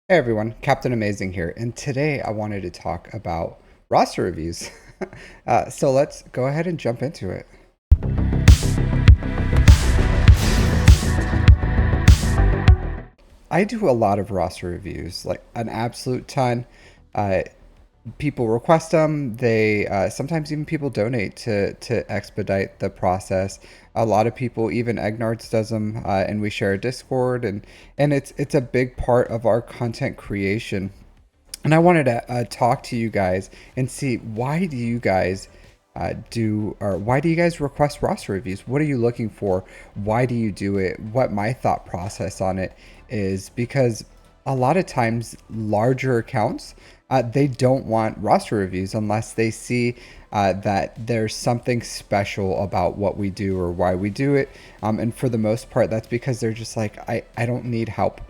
Hey everyone, Captain Amazing here, and today I wanted to talk about roster reviews. So let's go ahead and jump into it. I do a lot of roster reviews, like an absolute ton. Uh, People request them. They sometimes even people donate to expedite the process. A lot of people, even Egnards does them, and we share a Discord, and it's a big part of our content creation. And I wanted to talk to you guys and see why do you guys why do you guys request roster reviews? What are you looking for? Why do you do it? What my thought process on it is, because a lot of times larger accounts they don't want roster reviews unless they see that there's something special about what we do or why we do it. And for the most part, that's because they're just like, I don't need help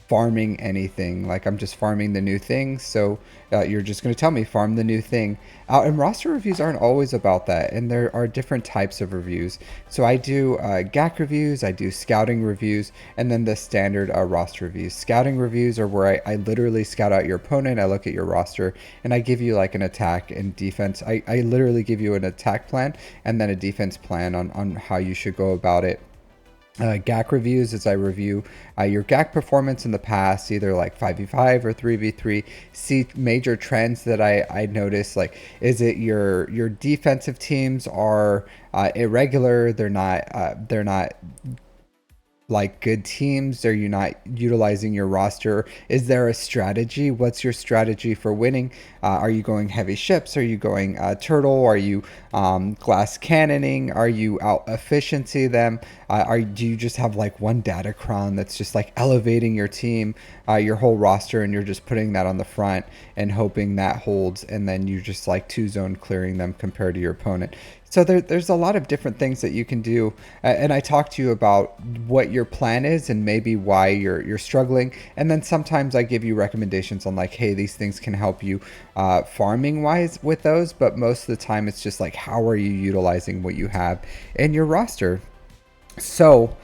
farming anything. Like, I'm just farming the new thing. So you're just going to tell me farm the new thing. And roster reviews aren't always about that. And there are different types of reviews. So I do GAC reviews, I do scouting reviews, and then the standard roster reviews. Scouting reviews are where I literally scout out your opponent. I look at your roster and I give you like an attack and defense. I literally give you an attack plan and then a defense plan on how you should go about it. GAC reviews is I review your GAC performance in the past, either like 5v5 or 3v3, see major trends that I notice. Like, is it your defensive teams are irregular, they're not like good teams? Are you not utilizing your roster? Is there a strategy? What's your strategy for winning? Are you going heavy ships? Are you going turtle? Are you glass cannoning? Are you out efficiency them? Do you just have like one datacron that's just like elevating your team, your whole roster, and you're just putting that on the front and hoping that holds, and then you just like two zone clearing them compared to your opponent? So there's a lot of different things that you can do, and I talk to you about what your plan is and maybe why you're struggling, and then sometimes I give you recommendations on like, hey, these things can help you farming wise with those, but most of the time it's just like, how are you utilizing what you have in your roster? So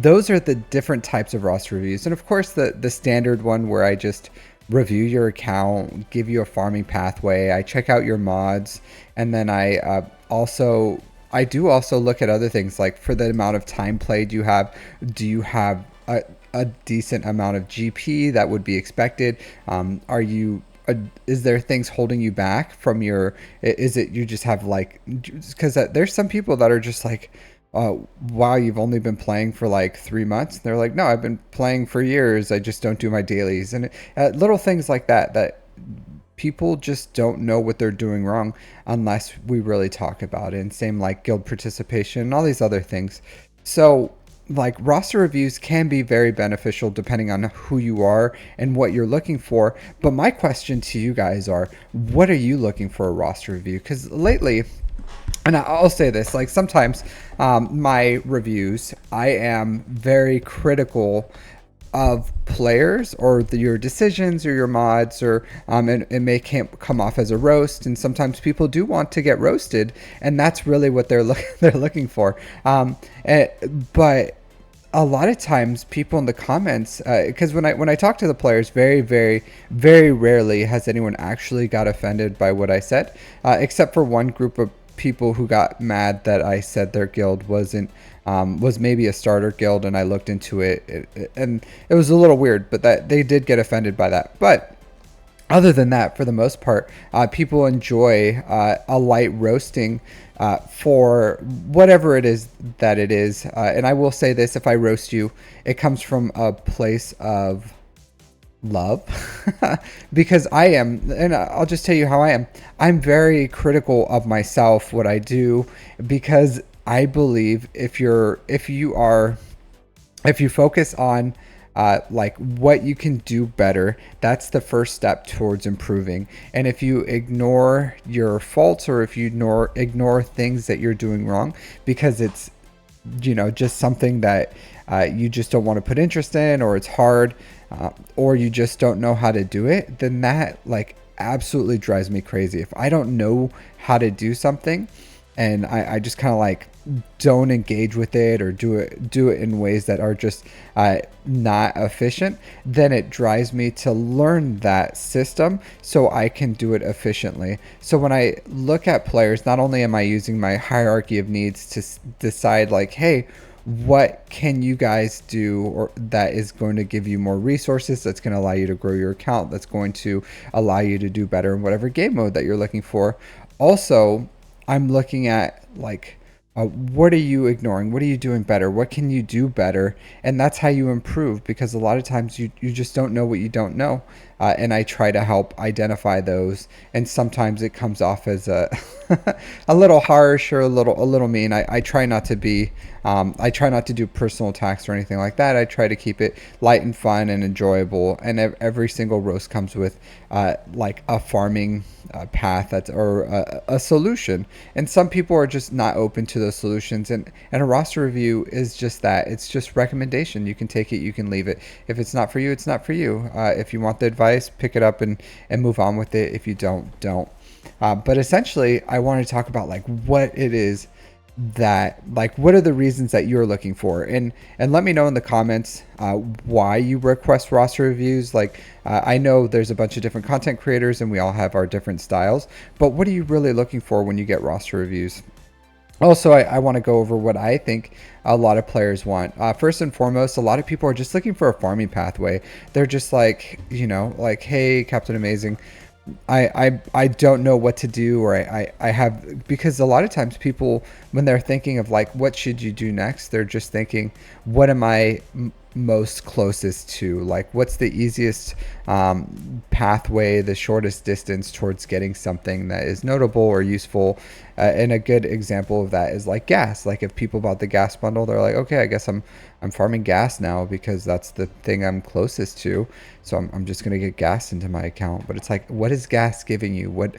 those are the different types of roster reviews, and of course the standard one where I just review your account, give you a farming pathway, I check out your mods, and then I do also look at other things, like for the amount of time played you have. Do you have a decent amount of GP that would be expected? Are you is there things holding you back from your? Is it you just have like, because there's some people that are just like, wow, you've only been playing for like 3 months. They're like, no, I've been playing for years. I just don't do my dailies, and little things like that people just don't know what they're doing wrong unless we really talk about it. And same like guild participation and all these other things. So like roster reviews can be very beneficial depending on who you are and what you're looking for. But my question to you guys are, what are you looking for a roster review? Because lately, and I'll say this, like sometimes my reviews, I am very critical of players or your decisions or your mods, or it may come off as a roast, and sometimes people do want to get roasted, and that's really what they're looking for. But a lot of times people in the comments, because when I talk to the players, very very very rarely has anyone actually got offended by what I said, except for one group of people who got mad that I said their guild was maybe a starter guild, and I looked into it, and it was a little weird, but that they did get offended by that. But other than that, for the most part, people enjoy a light roasting for whatever it is that it is. And I will say this: if I roast you, it comes from a place of love. Because I am, and I'll just tell you how I am. I'm very critical of myself, what I do, because I believe if you focus on like what you can do better, that's the first step towards improving. And if you ignore your faults, or if you ignore things that you're doing wrong because it's, just something that you just don't want to put interest in, or it's hard, or you just don't know how to do it, then that like absolutely drives me crazy. If I don't know how to do something, and I just kind of like don't engage with it or do it in ways that are just not efficient, then it drives me to learn that system so I can do it efficiently. So when I look at players, not only am I using my hierarchy of needs to decide like, hey, what can you guys do or that is going to give you more resources, that's going to allow you to grow your account, that's going to allow you to do better in whatever game mode that you're looking for. Also, I'm looking at like, what are you ignoring? What are you doing better? What can you do better? And that's how you improve, because a lot of times you just don't know what you don't know. And I try to help identify those. And sometimes it comes off as a a little harsh or a little mean. I try not to be I try not to do personal attacks or anything like that. I try to keep it light and fun and enjoyable. And every single roast comes with like a farming path that's or a solution. And some people are just not open to those solutions. And a roster review is just that. It's just recommendation. You can take it, you can leave it. If it's not for you, it's not for you. If you want the advice, pick it up and move on with it. If you don't. But essentially, I want to talk about like what it is that like what are the reasons that you're looking for, and let me know in the comments why you request roster reviews. Like I know there's a bunch of different content creators and we all have our different styles, but what are you really looking for when you get roster reviews? Also, I want to go over what I think a lot of players want. First and foremost, a lot of people are just looking for a farming pathway. They're just like, like, hey, Captain Amazing, I don't know what to do, or I have, because a lot of times people, when they're thinking of like what should you do next, they're just thinking, what am I most closest to, like what's the easiest pathway, the shortest distance towards getting something that is notable or useful. And a good example of that is like gas. Like if people bought the gas bundle, they're like, okay, I guess I'm farming gas now because that's the thing I'm closest to. So I'm just going to get gas into my account. But it's like, what is gas giving you? What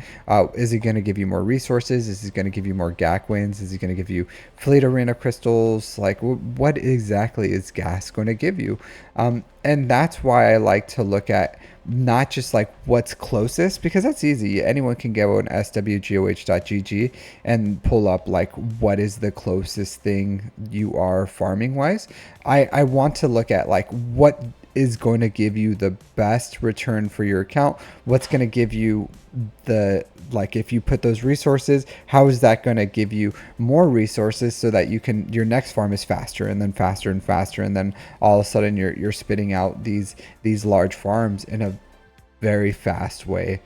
is it going to give you more resources? Is it going to give you more GAC wins? Is it going to give you fleet arena crystals? Like what exactly is gas going to give you? And that's why I like to look at not just like what's closest, because that's easy. Anyone can go on swgoh.gg and pull up like what is the closest thing you are farming wise. I want to look at like what is going to give you the best return for your account. What's going to give you the, like if you put those resources, how is that going to give you more resources so that you can, your next farm is faster and then faster and faster, and then all of a sudden you're spitting out these large farms in a very fast way.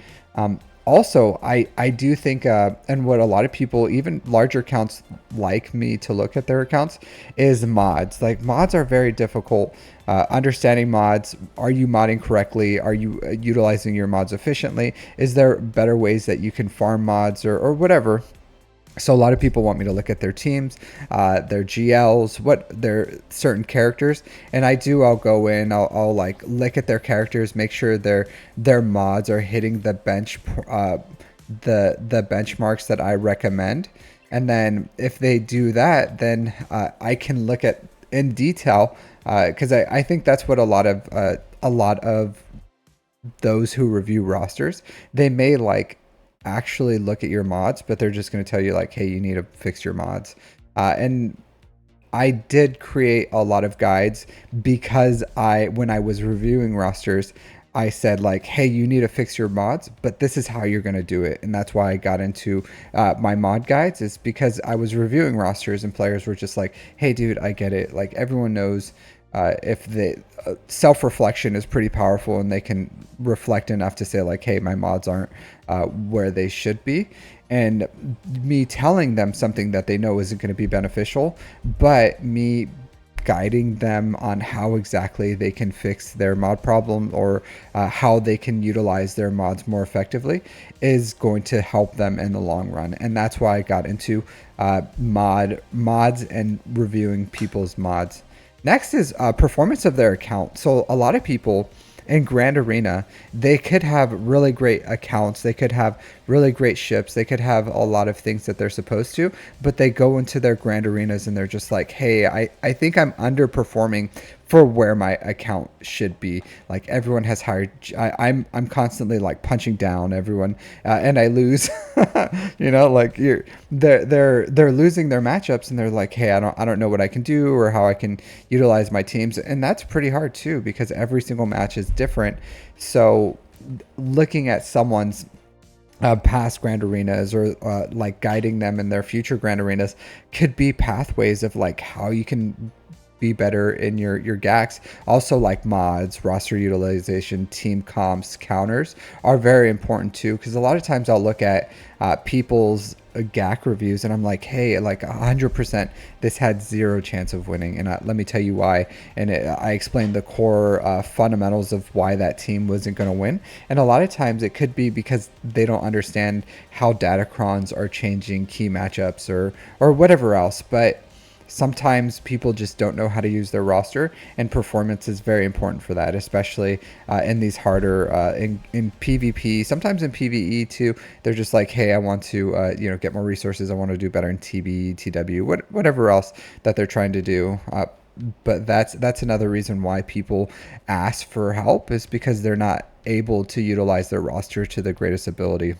Also, I do think, and what a lot of people, even larger accounts like me to look at their accounts, is mods. Like mods are very difficult. Understanding mods, are you modding correctly? Are you utilizing your mods efficiently? Is there better ways that you can farm mods or whatever? So a lot of people want me to look at their teams, their GLs, what their certain characters, and I'll go in, I'll like look at their characters, make sure their mods are hitting the the benchmarks that I recommend, and then if they do that, then I can look at in detail, because I think that's what a lot of those who review rosters, they may like actually look at your mods, but they're just going to tell you like, hey, you need to fix your mods. And I did create a lot of guides because when I was reviewing rosters, I said like, hey, you need to fix your mods, but this is how you're going to do it. And that's why I got into my mod guides, is because I was reviewing rosters and players were just like, hey, dude, I get it. Like everyone knows if the self-reflection is pretty powerful, and they can reflect enough to say like, hey, my mods aren't where they should be, and me telling them something that they know isn't going to be beneficial, but me guiding them on how exactly they can fix their mod problem, or how they can utilize their mods more effectively, is going to help them in the long run. And that's why I got into mods and reviewing people's mods. Next is performance of their account. So a lot of people in Grand Arena, they could have really great accounts, they could have really great ships, they could have a lot of things that they're supposed to, but they go into their Grand Arenas and they're just like, hey, I think I'm underperforming for where my account should be. Like everyone has higher. I'm constantly like punching down everyone, and I lose. Like they're losing their matchups, and they're like, hey, I don't know what I can do or how I can utilize my teams, and that's pretty hard too because every single match is different. So looking at someone's past grand arenas or like guiding them in their future grand arenas could be pathways of like how you can be better in your GACs. Also, like mods, roster utilization, team comps, counters are very important too. Because a lot of times I'll look at people's GAC reviews and I'm like, hey, like 100%, this had zero chance of winning, and let me tell you why. And I explained the core fundamentals of why that team wasn't going to win. And a lot of times it could be because they don't understand how datacrons are changing key matchups or whatever else, but sometimes people just don't know how to use their roster, and performance is very important for that, especially in these harder in PvP, sometimes in PvE too. They're just like, hey, I want to get more resources, I want to do better in TB, TW, whatever else that they're trying to do. But that's another reason why people ask for help, is because they're not able to utilize their roster to the greatest ability.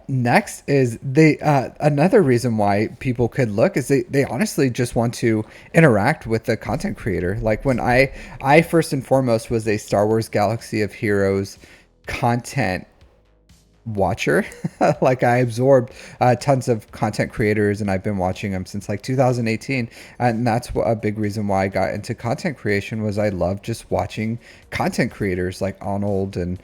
Next is another reason why people could look is they honestly just want to interact with the content creator. Like when I first and foremost was a Star Wars Galaxy of Heroes content watcher. Like I absorbed tons of content creators, and I've been watching them since like 2018, and that's a big reason why I got into content creation. Was I love just watching content creators like Arnold and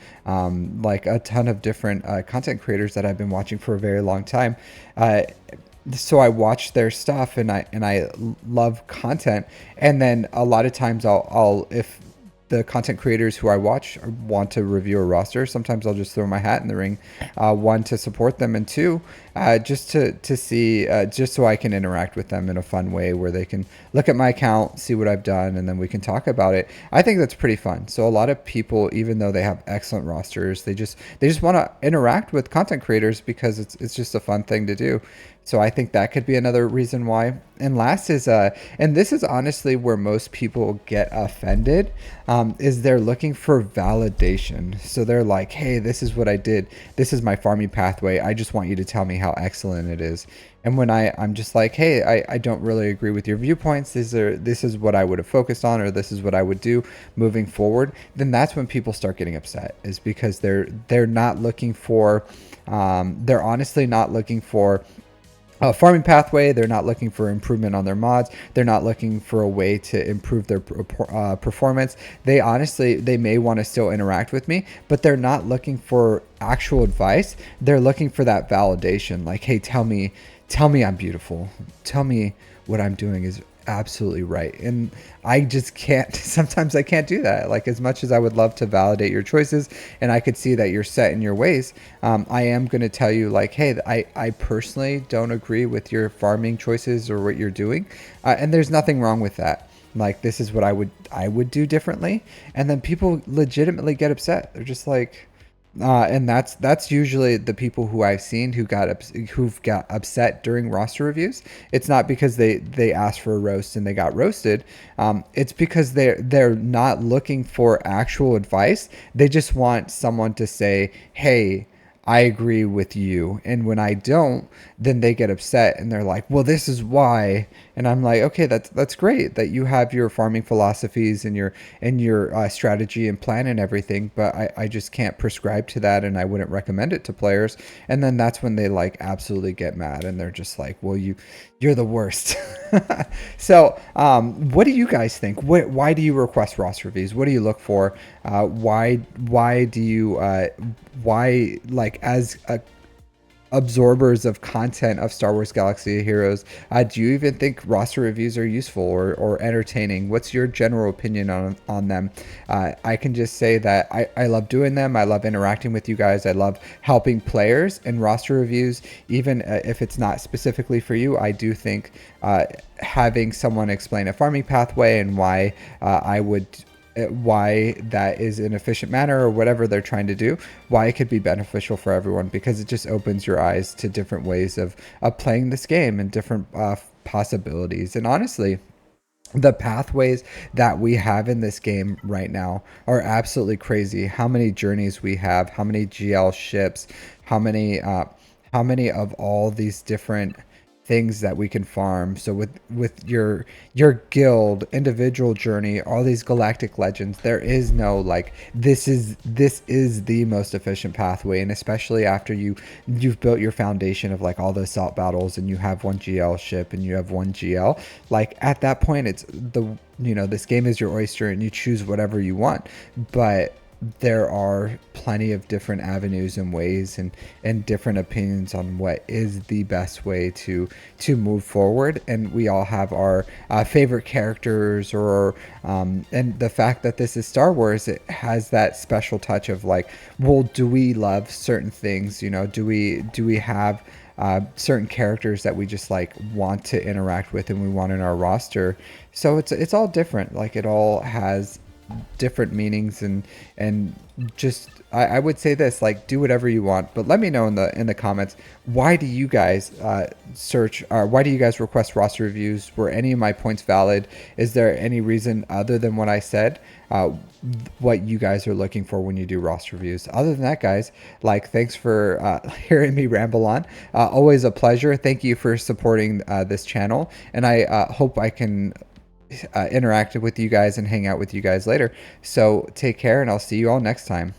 like a ton of different content creators that I've been watching for a very long time. So I watch their stuff, and I love content. And then a lot of times I'll if the content creators who I watch want to review a roster, sometimes I'll just throw my hat in the ring. One, to support them, and two, just to see, just so I can interact with them in a fun way where they can look at my account, see what I've done, and then we can talk about it. I think that's pretty fun. So a lot of people, even though they have excellent rosters, they just want to interact with content creators because it's just a fun thing to do. So I think that could be another reason why. And last is, and this is honestly where most people get offended, is they're looking for validation. So they're like, hey, this is what I did. This is my farming pathway. I just want you to tell me how excellent it is. And when I'm just like, hey, I don't really agree with your viewpoints. This is what I would have focused on, or this is what I would do moving forward. Then that's when people start getting upset, is because they're not looking for, they're honestly not looking for farming pathway. They're not looking for improvement on their mods. They're not looking for a way to improve their performance. They may want to still interact with me, but they're not looking for actual advice. They're looking for that validation. Like, hey, tell me I'm beautiful. Tell me what I'm doing is absolutely right. And I just can't, sometimes I can't do that. Like, as much as I would love to validate your choices and I could see that you're set in your ways, I am going to tell you, like, hey, I personally don't agree with your farming choices or what you're doing. And there's nothing wrong with that. Like, this is what I would do differently. And then people legitimately get upset. They're just like, and that's usually the people who I've seen who've got upset during roster reviews. It's not because they asked for a roast and they got roasted. It's because they're not looking for actual advice. They just want someone to say, hey, I agree with you. And when I don't, then they get upset and they're like, well, this is why. And I'm like, okay, that's great that you have your farming philosophies and your strategy and plan and everything, but I just can't prescribe to that, and I wouldn't recommend it to players. And then that's when they like absolutely get mad, and they're just like, well, you're the worst. So what do you guys think? Why do you request roster reviews? What do you look for? Why do you why, like, as absorbers of content of Star Wars Galaxy of Heroes, do you even think roster reviews are useful or entertaining? What's your general opinion on them? I can just say that I love doing them. I love interacting with you guys. I love helping players, and roster reviews, even if it's not specifically for you, I do think having someone explain a farming pathway and why why that is an efficient manner, or whatever they're trying to do, why it could be beneficial for everyone, because it just opens your eyes to different ways of playing this game and different possibilities. And honestly, The pathways that we have in this game right now are absolutely crazy. How many journeys we have, how many GL ships, how many how many of all these different things that we can farm. So with your guild, individual journey, all these galactic legends, there is no like this is the most efficient pathway. And especially after you've built your foundation of like all the assault battles and you have one GL ship and you have one GL, like at that point it's the this game is your oyster and you choose whatever you want. But there are plenty of different avenues and ways and different opinions on what is the best way to move forward, and we all have our favorite characters, or and the fact that this is Star Wars, it has that special touch of like, well, do we love certain things, do we have certain characters that we just like want to interact with and we want in our roster. So it's all different, like it all has different meanings, and just I would say this, like, do whatever you want, but let me know in the comments, why do you guys search, or why do you guys request roster reviews? Were any of my points valid? Is there any reason other than what I said, what you guys are looking for when you do roster reviews? Other than that, guys, like, thanks for hearing me ramble on. Always a pleasure. Thank you for supporting this channel, and I hope I can interact with you guys and hang out with you guys later. So take care, and I'll see you all next time.